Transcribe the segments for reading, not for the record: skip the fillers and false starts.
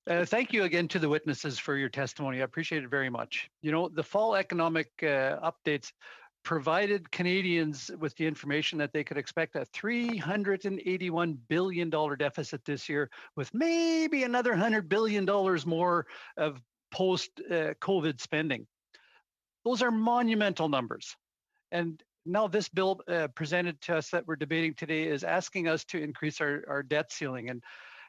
Thank you again to the witnesses for your testimony. I appreciate it very much. You know, the fall economic updates provided Canadians with the information that they could expect a $381 billion deficit this year, with maybe another $100 billion more of post-COVID spending. Those are monumental numbers. And now this bill presented to us that we're debating today is asking us to increase our debt ceiling.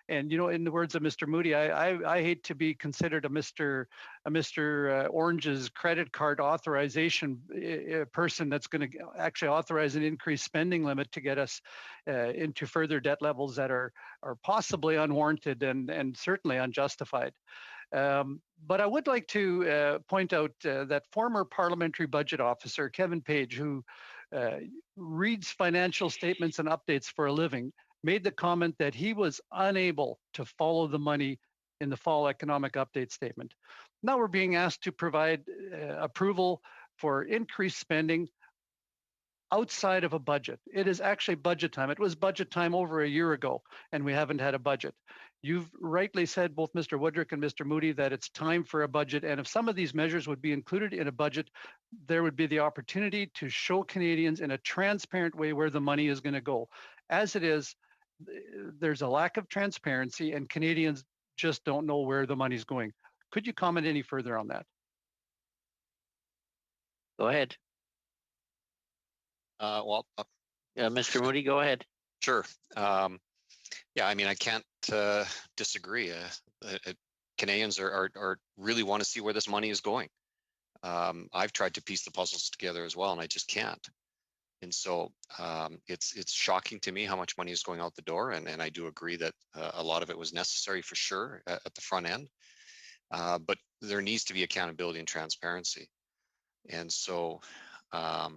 And you know, in the words of Mr. Moody, I hate to be considered a Mr. Orange's credit card authorization person that's going to actually authorize an increased spending limit to get us into further debt levels that are possibly unwarranted and certainly unjustified. But I would like to point out that former parliamentary budget officer Kevin Page, who reads financial statements and updates for a living, made the comment that he was unable to follow the money in the fall economic update statement. Now we're being asked to provide approval for increased spending outside of a budget. It is actually budget time. It was budget time over a year ago, and we haven't had a budget. You've rightly said, both Mr. Woodrick and Mr. Moody, that it's time for a budget. And if some of these measures would be included in a budget, there would be the opportunity to show Canadians in a transparent way where the money is going to go. As it is, there's a lack of transparency, and Canadians just don't know where the money's going. Could you comment any further on that? Go ahead. Mr. Moody, go ahead. Sure. Yeah, I mean, I can't disagree. Canadians are really want to see where this money is going. I've tried to piece the puzzles together as well, and I just can't. And so it's shocking to me how much money is going out the door, and I do agree that a lot of it was necessary for sure at the front end. But there needs to be accountability and transparency. And so I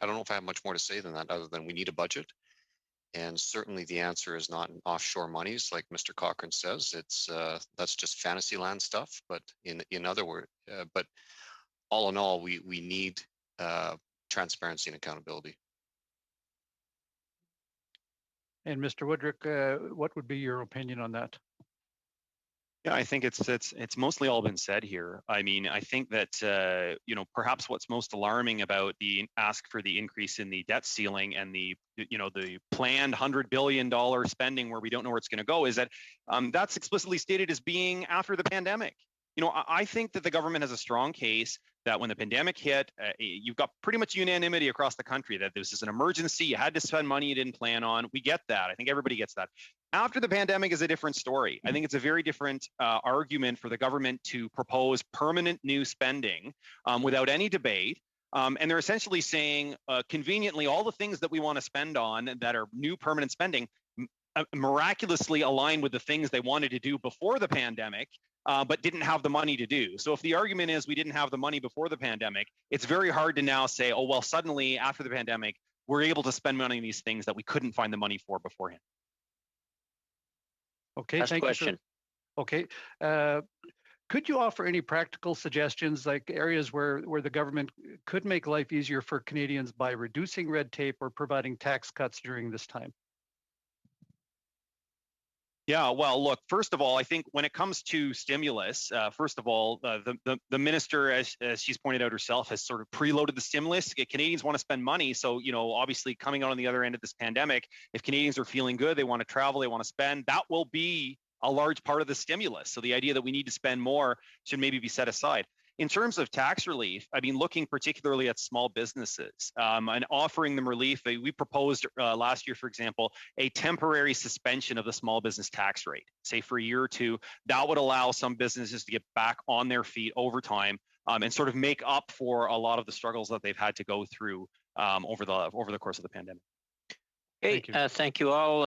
don't know if I have much more to say than that, other than we need a budget. And certainly the answer is not in offshore monies, like Mr. Cochrane says. It's that's just fantasy land stuff. But in other words, but all in all, we need transparency and accountability. And Mr. Woodrick, what would be your opinion on that? Yeah, I think it's mostly all been said here. I mean, I think that perhaps what's most alarming about the ask for the increase in the debt ceiling and the planned $100 billion spending where we don't know where it's going to go is that that's explicitly stated as being after the pandemic. You know, I think that the government has a strong case that when the pandemic hit, you've got pretty much unanimity across the country that this is an emergency. You had to spend money you didn't plan on. We get that. I think everybody gets that. After the pandemic is a different story. I think it's a very different argument for the government to propose permanent new spending without any debate. And they're essentially saying, conveniently, all the things that we want to spend on that are new permanent spending miraculously align with the things they wanted to do before the pandemic, but didn't have the money to do. So if the argument is we didn't have the money before the pandemic, it's very hard to now say, oh, well, suddenly after the pandemic, we're able to spend money on these things that we couldn't find the money for beforehand. Okay, Last thank question. you. Okay. Could you offer any practical suggestions, like areas where the government could make life easier for Canadians by reducing red tape or providing tax cuts during this time? Yeah, well, look, first of all, I think when it comes to stimulus, first of all, the minister, as she's pointed out herself, has sort of preloaded the stimulus. Canadians want to spend money. So, obviously coming out on the other end of this pandemic, if Canadians are feeling good, they want to travel, they want to spend, that will be a large part of the stimulus. So the idea that we need to spend more should maybe be set aside. In terms of tax relief, I mean, looking particularly at small businesses and offering them relief, we proposed last year, for example, a temporary suspension of the small business tax rate, say for a year or two. That would allow some businesses to get back on their feet over time and sort of make up for a lot of the struggles that they've had to go through over the course of the pandemic. Okay, thank you all.